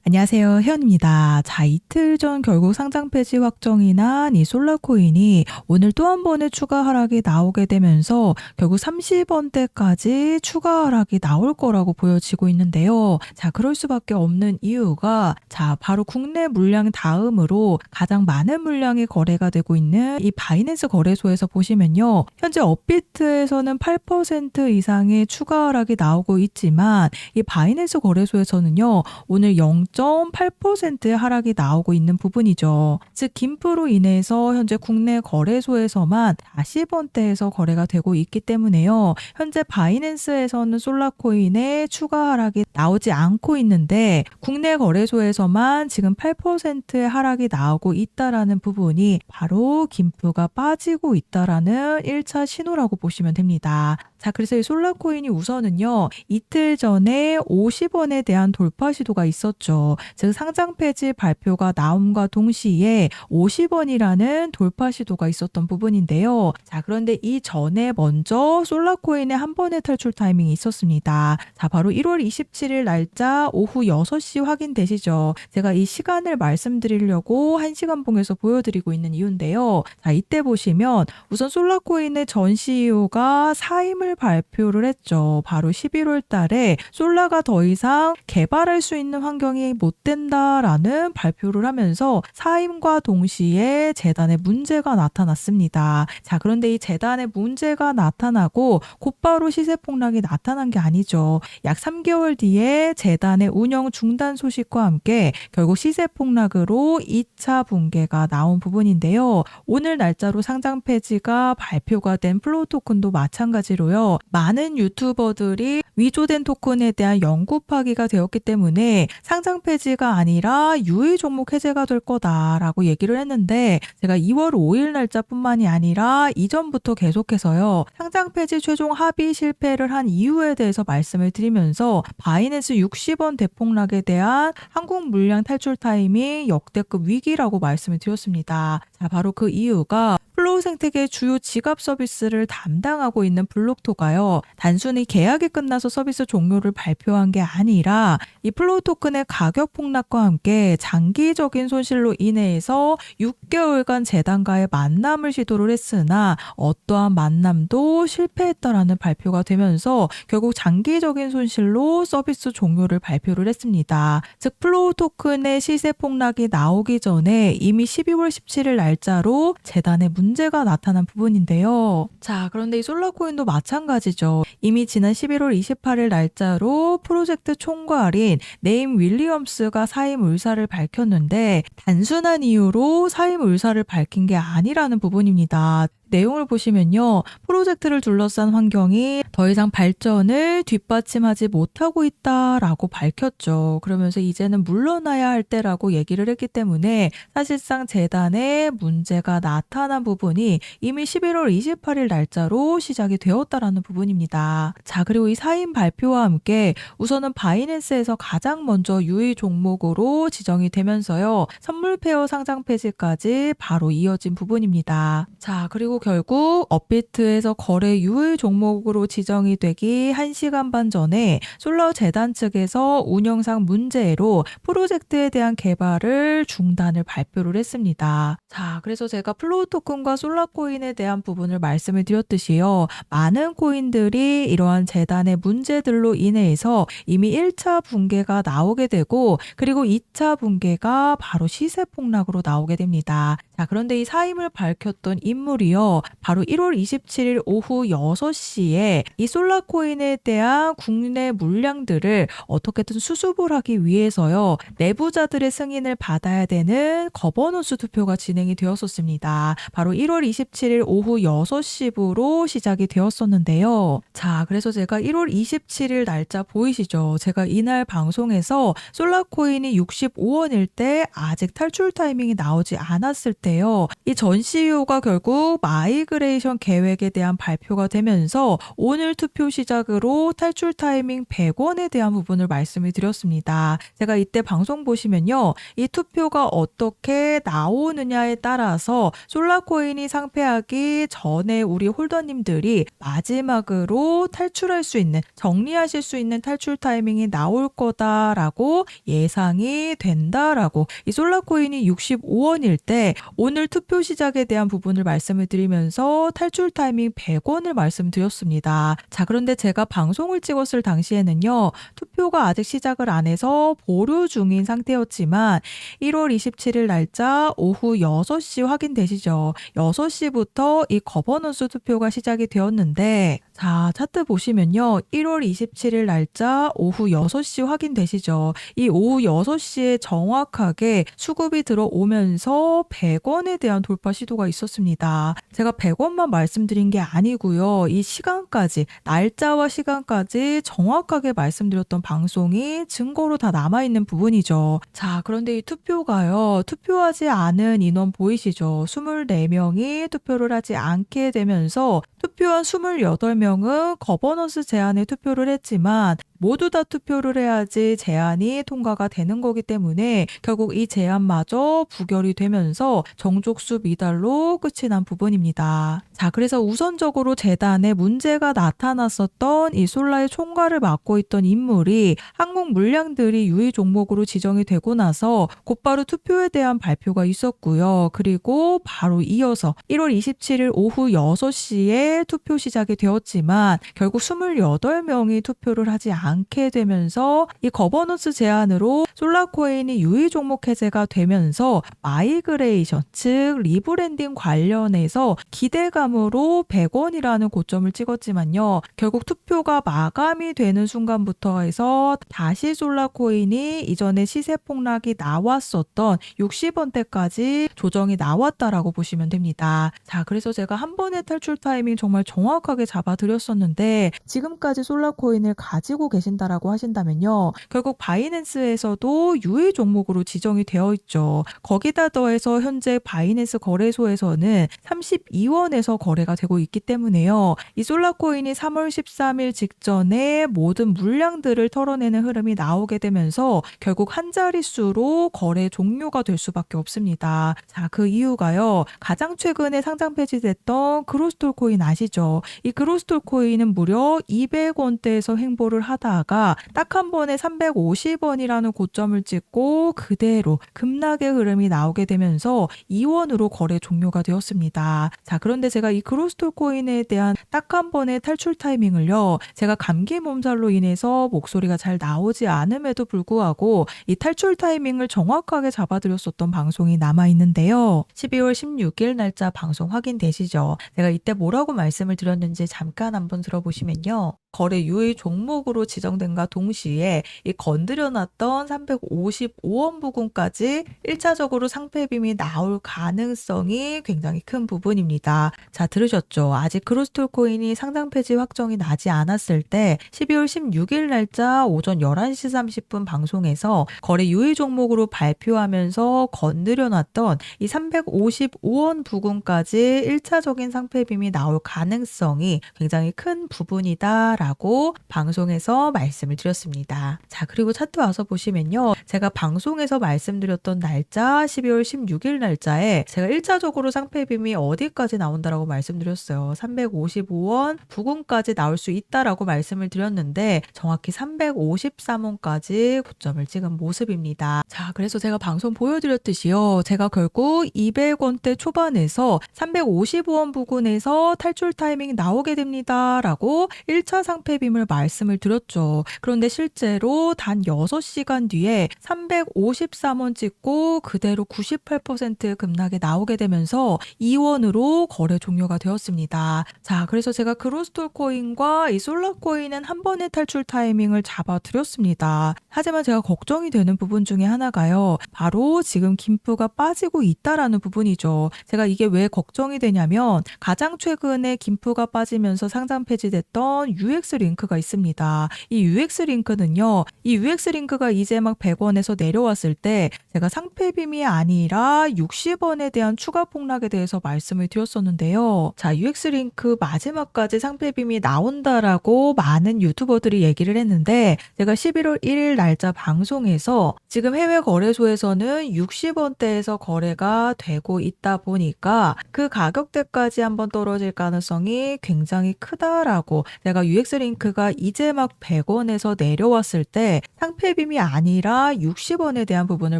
안녕하세요. 혜연입니다. 자, 이틀 전 결국 상장 폐지 확정이 난 이 솔라코인이 오늘 또 한 번의 추가 하락이 나오게 되면서 결국 30원대까지 추가 하락이 나올 거라고 보여지고 있는데요. 자, 그럴 수밖에 없는 이유가 바로 국내 물량 다음으로 가장 많은 물량이 거래가 되고 있는 이 바이낸스 거래소에서 보시면요. 현재 업비트에서는 8% 이상의 추가 하락이 나오고 있지만 이 바이낸스 거래소에서는요. 오늘 0.8%의 하락이 나오고 있는 부분이죠. 즉 김프로 인해서 현재 국내 거래소에서만 40원대에서 거래가 되고 있기 때문에요. 현재 바이낸스에서는 솔라코인의 추가 하락이 나오지 않고 있는데 국내 거래소에서만 지금 8%의 하락이 나오고 있다라는 부분이 바로 김프가 빠지고 있다라는 1차 신호라고 보시면 됩니다. 자, 그래서 이 솔라코인이 우선은요, 이틀 전에 50원에 대한 돌파 시도가 있었죠. 즉, 상장 폐지 발표가 나옴과 동시에 50원이라는 돌파 시도가 있었던 부분인데요. 자, 그런데 이 전에 먼저 솔라코인의 한 번의 탈출 타이밍이 있었습니다. 자, 바로 1월 27일 날짜 오후 6시 확인되시죠? 제가 이 시간을 말씀드리려고 1시간 봉에서 보여드리고 있는 이유인데요. 자, 이때 보시면 우선 솔라코인의 전 CEO가 사임을 발표를 했죠. 바로 11월 달에 솔라가 더 이상 개발할 수 있는 환경이 못 된다라는 발표를 하면서 사임과 동시에 재단에 문제가 나타났습니다. 자, 그런데 이 재단에 문제가 나타나고 곧바로 시세 폭락이 나타난 게 아니죠. 약 3개월 뒤에 재단의 운영 중단 소식과 함께 결국 시세 폭락으로 2차 붕괴가 나온 부분인데요. 오늘 날짜로 상장 폐지가 발표가 된 플로우 토큰도 마찬가지로요. 많은 유튜버들이 위조된 토큰에 대한 영구파기가 되었기 때문에 상장 폐지가 아니라 유의 종목 해제가 될 거다라고 얘기를 했는데 제가 2월 5일 날짜뿐만이 아니라 이전부터 계속해서요. 상장 폐지 최종 합의 실패를 한 이유에 대해서 말씀을 드리면서 바이낸스 60원 대폭락에 대한 한국 물량 탈출 타이밍 역대급 위기라고 말씀을 드렸습니다. 자, 바로 그 이유가 플로우 생태계의 주요 지갑 서비스를 담당하고 있는 블록토가요. 단순히 계약이 끝나서 서비스 종료를 발표한 게 아니라 이 플로우 토큰의 가격 폭락과 함께 장기적인 손실로 인해서 6개월간 재단과의 만남을 시도를 했으나 어떠한 만남도 실패했다라는 발표가 되면서 결국 장기적인 손실로 서비스 종료를 발표를 했습니다. 즉 플로우 토큰의 시세 폭락이 나오기 전에 이미 12월 17일 날짜로 재단의 문제가 나타난 부분인데요. 자, 그런데 이 솔라코인도 마찬가지죠. 이미 지난 11월 28일 날짜로 프로젝트 총괄인 네임 윌리엄스가 사임 의사를 밝혔는데 단순한 이유로 사임 의사를 밝힌 게 아니라는 부분입니다. 내용을 보시면요. 프로젝트를 둘러싼 환경이 더 이상 발전을 뒷받침하지 못하고 있다라고 밝혔죠. 그러면서 이제는 물러나야 할 때라고 얘기를 했기 때문에 사실상 재단에 문제가 나타난 부분이 이미 11월 28일 날짜로 시작이 되었다라는 부분입니다. 자, 그리고 이 사임 발표와 함께 우선은 바이낸스에서 가장 먼저 유의 종목으로 지정이 되면서요. 선물 페어 상장 폐지까지 바로 이어진 부분입니다. 자, 그리고 결국 업비트에서 거래 유의 종목으로 지정이 되기 1시간 반 전에 솔라 재단 측에서 운영상 문제로 프로젝트에 대한 개발을 중단을 발표를 했습니다. 자, 그래서 제가 플로우 토큰과 솔라코인에 대한 부분을 말씀을 드렸듯이요. 많은 코인들이 이러한 재단의 문제들로 인해서 이미 1차 붕괴가 나오게 되고 그리고 2차 붕괴가 바로 시세 폭락으로 나오게 됩니다. 자, 그런데 이 사임을 밝혔던 인물이요. 바로 1월 27일 오후 6시에 이 솔라코인에 대한 국내 물량들을 어떻게든 수습을 하기 위해서요. 내부자들의 승인을 받아야 되는 거버넌스 투표가 진행이 되었었습니다. 바로 1월 27일 오후 6시부로 시작이 되었었는데요. 자, 그래서 제가 1월 27일 날짜 보이시죠? 제가 이날 방송에서 솔라코인이 65원일 때 아직 탈출 타이밍이 나오지 않았을 했는데요. 이 전 CEO가 결국 마이그레이션 계획에 대한 발표가 되면서 오늘 투표 시작으로 탈출 타이밍 100원에 대한 부분을 말씀을 드렸습니다. 제가 이때 방송 보시면요. 이 투표가 어떻게 나오느냐에 따라서 솔라코인이 상폐하기 전에 우리 홀더님들이 마지막으로 탈출할 수 있는, 정리하실 수 있는 탈출 타이밍이 나올 거다라고 예상이 된다라고, 이 솔라코인이 65원일 때 오늘 투표 시작에 대한 부분을 말씀을 드리면서 탈출 타이밍 100원을 말씀드렸습니다. 자, 그런데 제가 방송을 찍었을 당시에는요. 투표가 아직 시작을 안 해서 보류 중인 상태였지만 1월 27일 날짜 오후 6시 확인되시죠? 6시부터 이 거버넌스 투표가 시작이 되었는데, 자, 차트 보시면요. 1월 27일 날짜 오후 6시 확인되시죠? 이 오후 6시에 정확하게 수급이 들어오면서 100원에 대한 돌파 시도가 있었습니다. 제가 100원만 말씀드린 게 아니고요. 이 시간까지, 날짜와 시간까지 정확하게 말씀드렸던 방송이 증거로 다 남아있는 부분이죠. 자, 그런데 이 투표가요. 투표하지 않은 인원 보이시죠? 24명이 투표를 하지 않게 되면서 투표한 28명은 거버넌스 제안에 투표를 했지만 모두 다 투표를 해야지 제안이 통과가 되는 거기 때문에 결국 이 제안마저 부결이 되면서 정족수 미달로 끝이 난 부분입니다. 자, 그래서 우선적으로 재단에 문제가 나타났었던 이 솔라의 총괄을 맡고 있던 인물이 항목 물량들이 유의 종목으로 지정이 되고 나서 곧바로 투표에 대한 발표가 있었고요. 그리고 바로 이어서 1월 27일 오후 6시에 투표 시작이 되었지만 결국 28명이 투표를 하지 않게 되면서 이 거버넌스 제안으로 솔라코인이 유의 종목 해제가 되면서 마이그레이션, 즉 리브랜딩 관련해서 기대감으로 100원이라는 고점을 찍었지만요. 결국 투표가 마감이 되는 순간부터 해서 다시 솔라코인이 이전에 시세 폭락이 나왔었던 60원대까지 조정이 나왔다라고 보시면 됩니다. 자, 그래서 제가 한 번의 탈출 타이밍 정말 정확하게 잡아드렸었는데 지금까지 솔라코인을 가지고 계신다라고 하신다면요. 결국 바이낸스에서도 유의 종목으로 지정이 되어 있죠. 거기다 더해서 현재 바이낸스 거래소에서는 32원에서 거래가 되고 있기 때문에요. 이 솔라코인이 3월 13일 직전에 모든 물량들을 털어내는 흐름이 나오게 되면서 결국 한 자릿수로 거래 종료가 될 수밖에 없습니다. 자, 그 이유가요. 가장 최근에 상장 폐지됐던 그로스톨 코인 아시죠? 이 그로스톨 코인은 무려 200원대에서 횡보를 하다가 딱 한 번에 350원이라는 고점을 찍고 그대로 급락의 흐름이 나오게 되면서 2원으로 거래 종료가 되었습니다. 자, 그런데 제가 이 그로스톨 코인에 대한 딱 한 번의 탈출 타이밍을요. 제가 감기 몸살로 인해서 목소리가 잘 나오지 않음에도 불구하고 이 탈출 타이밍을 정확하게 잡아드렸었던 방송이 남아있는데요. 12월 16일 날짜 방송 확인되시죠? 제가 이때 뭐라고 말씀을 드렸는지 잠깐 한번 들어보시면요. 거래 유의 종목으로 지정된과 동시에 이 건드려놨던 355원 부근까지 1차적으로 상패빔이 나올 가능성이 굉장히 큰 부분입니다. 자, 들으셨죠? 아직 그로스톨 코인이 상장 폐지 확정이 나지 않았을 때 12월 16일 날짜 오전 11시 30분 방송에서 거래 유의 종목으로 발표하면서 건드려놨던 이 355원 부근까지 1차적인 상패빔이 나올 가능성이 굉장히 큰 부분이다 라고 방송에서 말씀을 드렸습니다. 자, 그리고 차트 와서 보시면요. 제가 방송에서 말씀드렸던 날짜 12월 16일 날짜에 제가 1차적으로 상패빔이 어디까지 나온다라고 말씀드렸어요. 355원 부근까지 나올 수 있다라고 말씀을 드렸는데 정확히 353원까지 고점을 찍은 모습입니다. 자, 그래서 제가 방송 보여드렸듯이요. 제가 결국 200원대 초반에서 355원 부근에서 탈출 타이밍이 나오게 됩니다. 라고 1차 상패빔을 말씀을 드렸죠. 그런데 실제로 단 6시간 뒤에 353원 찍고 그대로 98% 급락에 나오게 되면서 2원으로 거래 종료가 되었습니다. 자, 그래서 제가 그로스톨 코인과 이 솔라코인은 한 번의 탈출 타이밍을 잡아드렸습니다. 하지만 제가 걱정이 되는 부분 중에 하나가요. 바로 지금 김프가 빠지고 있다라는 부분이죠. 제가 이게 왜 걱정이 되냐면 가장 최근에 김프가 빠지면서 상장 폐지됐던 UX 링크가 있습니다. 이 UX 링크는요. 이 UX 링크가 이제 막 100원에서 내려왔을 때 제가 상패빔이 아니라 60원에 대한 추가 폭락에 대해서 말씀을 드렸었는데요. 자, UX 링크 마지막까지 상패빔이 나온다라고 많은 유튜버들이 얘기를 했는데 제가 11월 1일 날짜 방송에서 지금 해외 거래소에서는 60원대에서 거래가 되고 있다 보니까 그 가격대까지 한번 떨어질 가능성이 굉장히 크다라고 제가 UX 링크가 이제 막 100원에서 내려왔을 때 상패빔이 아니라 60원에 대한 부분을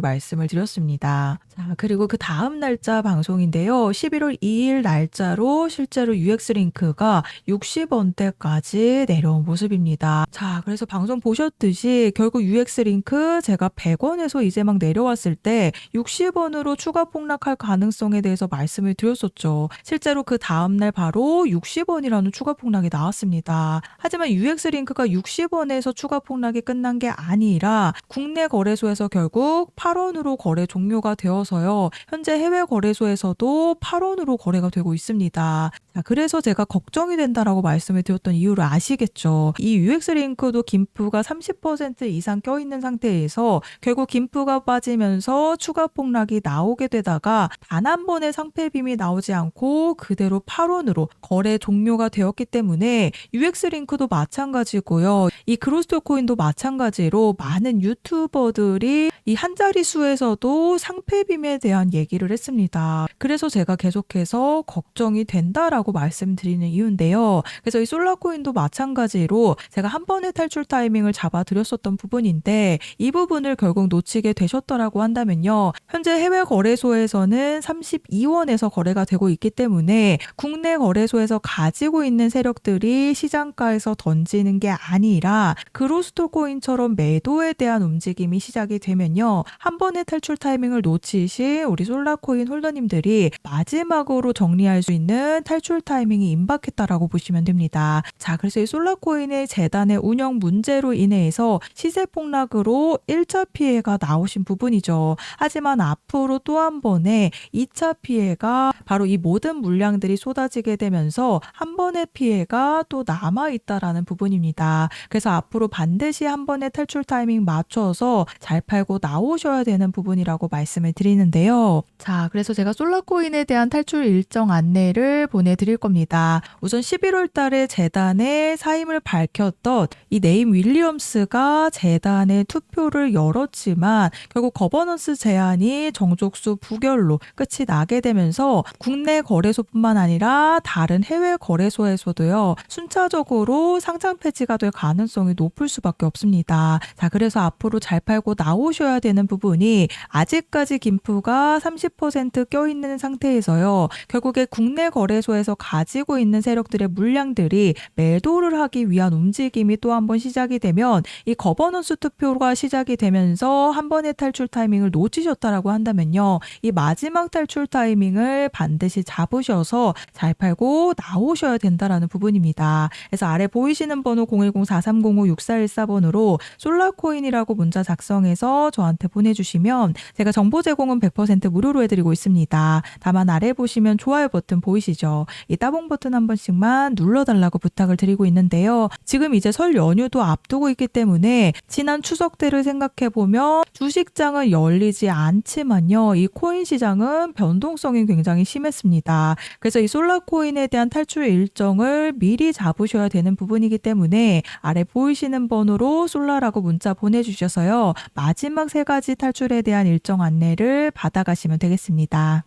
말씀을 드렸습니다. 자, 그리고 그 다음 날짜 방송인데요. 11월 2일 날짜로 실제로 UX 링크가 60원대까지 내려온 모습입니다. 자, 그래서 방송 보셨듯이 결국 UX 링크 제가 100원에서 이제 막 내려왔을 때 60원으로 추가 폭락할 가능성에 대해서 말씀을 드렸었죠. 실제로 그 다음날 바로 60원이라는 추가 폭락이 나왔습니다. 하지만 UX 링크가 60원에서 추가 폭락이 끝난 게 아니라 국내 거래소에서 결국 8원으로 거래 종료가 되어서요. 현재 해외 거래소에서도 8원으로 거래가 되고 있습니다. 자, 그래서 제가 걱정이 된다라고 말씀을 드렸던 이유를 아시겠죠? 이 UX 링크도 김프가 30% 이상 껴있는 상태에서 결국 김프가 빠지면서 추가 폭락이 나오게 되다가 단 한 번의 상패빔이 나오지 않고 그대로 8원으로 거래 종료가 되었기 때문에 UX 링크도 마찬가지고요. 이 그로스토 코인도 마찬가지로 많은 유튜버들이 이 한 자리 수에서도 상패빔에 대한 얘기를 했습니다. 그래서 제가 계속해서 걱정이 된다라고 말씀드리는 이유인데요. 그래서 이 솔라코인도 마찬가지로 제가 한 번의 탈출 타이밍을 잡아드렸었던 부분인데 이 부분을 결국 놓치게 되셨더라고 한다면요. 현재 해외 거래소에서는 32원에서 거래가 되고 있기 때문에 국내 거래소에서 가지고 있는 세력들이 시장가에서 던지는 게 아니라 그로스토 코인처럼 매도에 대한 움직임이 시작이 되면요. 한 번의 탈출 타이밍을 놓치신 우리 솔라코인 홀더님들이 마지막으로 정리할 수 있는 탈출 타이밍이 임박했다라고 보시면 됩니다. 자, 그래서 이 솔라코인의 재단의 운영 문제로 인해서 시세 폭락으로 1차 피해가 나오신 부분이죠. 하지만 앞으로 또 한 번의 2차 피해가 바로 이 모든 물량들이 쏟아지게 되면서 한 번의 피해가 또 남아있다라는 부분입니다. 그래서 앞으로 반드시 한 번의 탈출 타이밍 맞춰서 잘 팔고 나오셔야 되는 부분이라고 말씀을 드리는데요. 자, 그래서 제가 솔라코인에 대한 탈출 일정 안내를 보내드릴 겁니다. 우선 11월 달에 재단에 사임을 밝혔던 이 네임 윌리엄스가 재단에 투표를 열었지만 결국 거버넌스 제한이 정족수 부결로 끝이 나게 되면서 국내 거래소뿐만 아니라 다른 해외 거래소에서도요. 순차적으로 상장 폐지가 될 가능성이 높을 수밖에 없습니다. 자, 그래서 앞으로 잘 팔고 나오셔야 되는 부분이 아직까지 김프가 30% 껴있는 상태에서요. 결국에 국내 거래소에서 가지고 있는 세력들의 물량들이 매도를 하기 위한 움직임이 또 한 번 시작이 되면 이 거버넌스 투표가 시작이 되면서 한 번의 탈출 타이밍을 놓치셨다라고 한다면요. 이 마지막 탈출 타이밍을 반드시 잡으셔서 잘 팔고 나오셔야 된다라는 부분입니다. 그래서 아래 보이시는 번호 010-4305-6414번으로 솔라코인이라고 문자 작성해서 저한테 보내주시면 제가 정보 제공은 100% 무료로 해드리고 있습니다. 다만 아래 보시면 좋아요 버튼 보이시죠? 이 따봉 버튼 한 번씩만 눌러달라고 부탁을 드리고 있는데요. 지금 이제 설 연휴도 앞두고 있기 때문에 지난 추석 때를 생각해보면 주식장은 열리지 않지만요. 이 코인 시장은 변동성이 굉장히 심했습니다. 그래서 이 솔라코인에 대한 탈출 일정을 미리 잡으셔야 되는 부분이기 때문에 아래 보이시는 번호로 솔라라고 문자 보내주셔서요. 마지막 3가지 탈출에 대한 일정 안내를 받아가시면 되겠습니다.